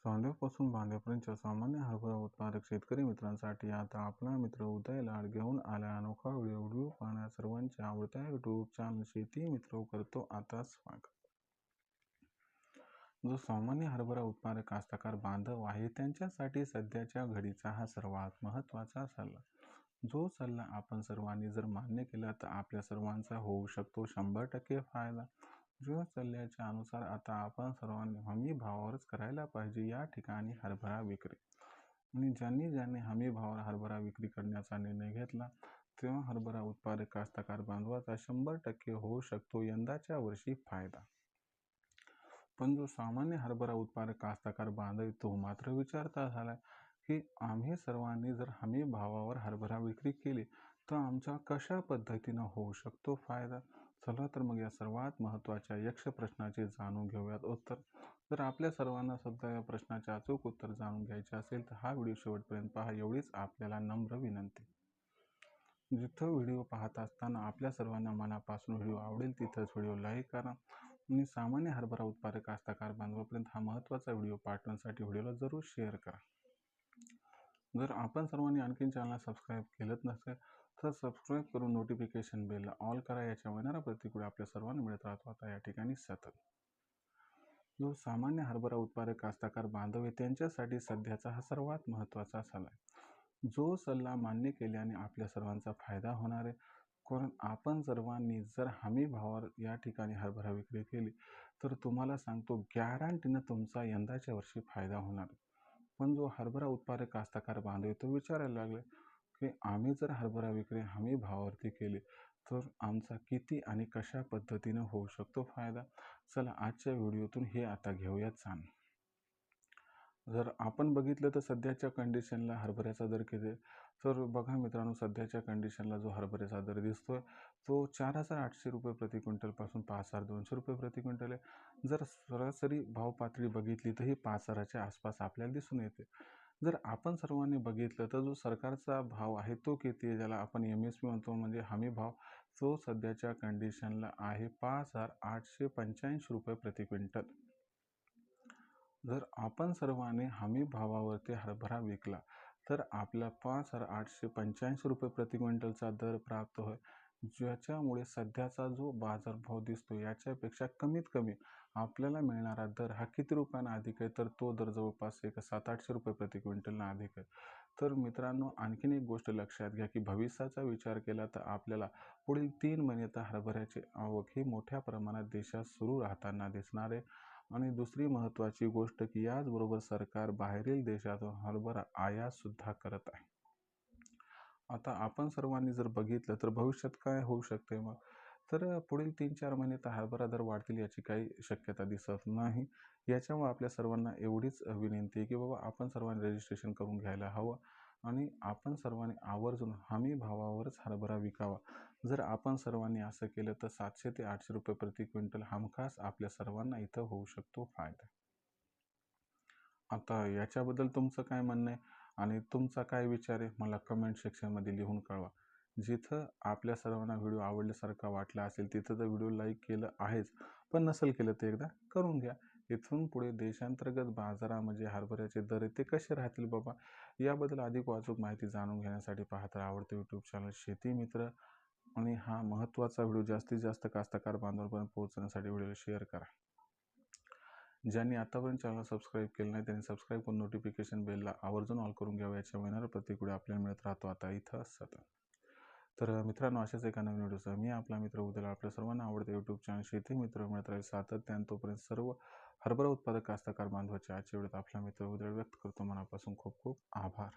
चांद्यापासून बांध्यापर्यंतच्या सामान्य हरभरा उत्पादक शेतकरी मित्रांसाठी आता आपला मित्र उदय लाड घेऊन आला अनोखा व्हिडिओ पाहण्यास सर्वांच्या आवडत्या यूट्यूब चॅनल शेती मित्र करतो आता स्वागत। जो सामान्य हरभरा उत्पादक कास्तकार बांधव आहे त्यांच्यासाठी सध्याच्या घडीचा हा सर्वात महत्त्वाचा सल्ला। जो सल्ला आपण सर्वांनी जर मान्य केला तर आपल्या सर्वांचा होऊ शकतो 100% फायदा। जो सल्ल्याच्या अनुसार आता आपण सर्वांनी हमी भावावरच करायला पाहिजे या ठिकाणी हरभरा विक्री। आणि ज्यांनी हमी भावावर हरभरा विक्री करण्याचा निर्णय घेतला तेव्हा हरभरा उत्पादक कास्तकार बांधवाचा 100% होऊ शकतो यंदाच्या वर्षी फायदा। पण जो सामान्य हरभरा उत्पादक कास्तकार बांधव तो मात्र विचारता झाला की आम्ही सर्वांनी जर हमी भावावर हरभरा विक्री केली तर आमचा कशा पद्धतीनं होऊ शकतो फायदा। चला तर मग या सर्वात महत्त्वाच्या यक्ष प्रश्नाचे जाणून घेऊयात उत्तर। जर आपल्या सर्वांना सुद्धा या प्रश्नाचे अचूक उत्तर जाणून घ्यायचे असेल तर हा व्हिडिओ शेवटपर्यंत पहा एवढीच आपल्याला नम्र विनंती। जिथं व्हिडिओ पाहत असताना आपल्या सर्वांना मनापासून व्हिडिओ आवडेल तिथंच व्हिडिओ लाईक करा आणि सामान्य हरभरा उत्पादक कास्तकार बांधवापर्यंत हा महत्त्वाचा व्हिडिओ पाठवण्यासाठी व्हिडिओला जरूर शेअर करा। जर आपण सर्वांनी आणखीन चॅनलला सबस्क्राईब केलंच नसेल तर सबस्क्राईब करून नोटिफिकेशन बेलला ऑल करा। याच्यावर येणारा प्रतिक्रिया आपल्या सर्वांना मिळत राहतो आता या ठिकाणी सतत। जो सामान्य हरभरा उत्पादक कास्तकार बांधव आहे त्यांच्यासाठी सध्याचा हा सर्वात महत्त्वाचा सल्ला आहे। जो सल्ला मान्य केल्याने आपल्या सर्वांचा फायदा होणार आहे, कारण आपण सर्वांनी जर हमी भावावर या ठिकाणी हरभरा विक्री केली तर तुम्हाला सांगतो गॅरंटीनं तुमचा यंदाच्या वर्षी फायदा होणार आहे। पण जो हरभरा उत्पादक कास्तकार बांधव तो विचारायला लागले की आम्ही जर हरभरा विक्री हमी भावावरती केली तर आमचा किती आणि कशा पद्धतीनं होऊ शकतो फायदा। चला आजच्या व्हिडिओतून हे आता घेऊयात जाणून। जर आपण बघितलं तर सध्याच्या कंडिशनला हरभऱ्याचा दर किती आहे तर बघा मित्रांनो, सध्याच्या कंडिशनला जो हरभऱ्याचा दर दिसतोय तो 4,800 रुपये प्रति क्विंटल पासून 5,200 रुपये प्रति क्विंटल आहे। जर सरासरी भाव पातळी बघितली तर ही 5,000च्या आसपास आपल्याला दिसून येते। जर आपण सर्वांनी बघितलं तर जो सरकारचा भाव आहे तो किती आहे, ज्याला आपण MSP म्हणतो म्हणजे हमी भाव, तो सध्याच्या कंडिशनला आहे 5,885 रुपये प्रति क्विंटल। जर आपण सर्वांनी हमी भावावरती हरभरा विकला तर आपला 5,885 रुपये प्रति क्विंटलचा दर प्राप्त होय, ज्याच्यामुळे सध्याचा जो बाजारभाव दिसतो याच्यापेक्षा कमीत कमी आपल्याला मिळणारा दर हा किती रुपयांना अधिक आहे तर तो दर जवळपास 700-800 रुपये प्रति क्विंटलना अधिक आहे। तर मित्रांनो आणखीन एक गोष्ट लक्षात घ्या की भविष्याचा विचार केला तर आपल्याला पुढील 3 महिने तर हरभऱ्याची आवक ही मोठ्या प्रमाणात देशात सुरू राहताना दिसणार आहे। आणि दुसरी महत्त्वाची गोष्ट की याचबरोबर सरकार बाहेरील देशातून हरभरा आयात सुद्धा करत आहे। आता आपण सर्वांनी जर बघितलं तर भविष्यात काय होऊ शकते मग, तर पुढील 3-4 महिने तर हरभरा दर वाढतील याची काही शक्यता दिसत नाही। याच्यामुळे आपल्या सर्वांना एवढीच विनंती आहे की बाबा आपण सर्वांनी रजिस्ट्रेशन करून घ्यायला हवं आणि आपण सर्वांनी आवर्जून हमी भावावरच हरभरा विकावा। जर आपण सर्वांनी असं केलं तर 700 ते 800 रुपये प्रति क्विंटल हमखास आपल्या सर्वांना इथं होऊ शकतो फायदा। आता याच्याबद्दल तुमचं काय म्हणणं आहे आणि तुमचा काय विचार आहे मला कमेंट सेक्शनमध्ये लिहून कळवा। जिथं आपल्या सर्वांना व्हिडिओ आवडल्यासारखा वाटला असेल तिथं तर व्हिडिओ लाईक केलं आहेच, पण नसेल केलं तर एकदा करून घ्या। इथून पुढे देशांतर्गत बाजारामध्ये हरभऱ्याचे दर ते कसे राहतील बाबा याबद्दल अधिक अचूक माहिती जाणून घेण्यासाठी पाहत राहा आवडते यूट्यूब चॅनल शेती मित्र आणि हा महत्त्वाचा व्हिडिओ जास्तीत जास्त कास्तकार बांधवांपर्यंत पोहोचण्यासाठी व्हिडिओला शेअर करा। ज्यांनी आतापर्यंत चॅनल सबस्क्राईब केलं नाही त्यांनी सबस्क्राईब करून नोटिफिकेशन बेलला आवर्जून ऑल करून घ्यावं। याच्या येणारा प्रतिक्रिया आपल्याला मिळत राहतो आता इथं सतत। तर मित्रांनो अशाच एका नवीन व्हिडिओसह मी आपला मित्र उदय आपल्या सर्वांना आवडते यूट्यूब चॅनल शेती मित्र मिळत राहील सातत्याने। तोपर्यंत सर्व हरभरा उत्पादक कास्तकार बांधवाच्या आजच्या व्हिडिओत आपला मित्र उदय व्यक्त करतो मनापासून खूप खूप आभार।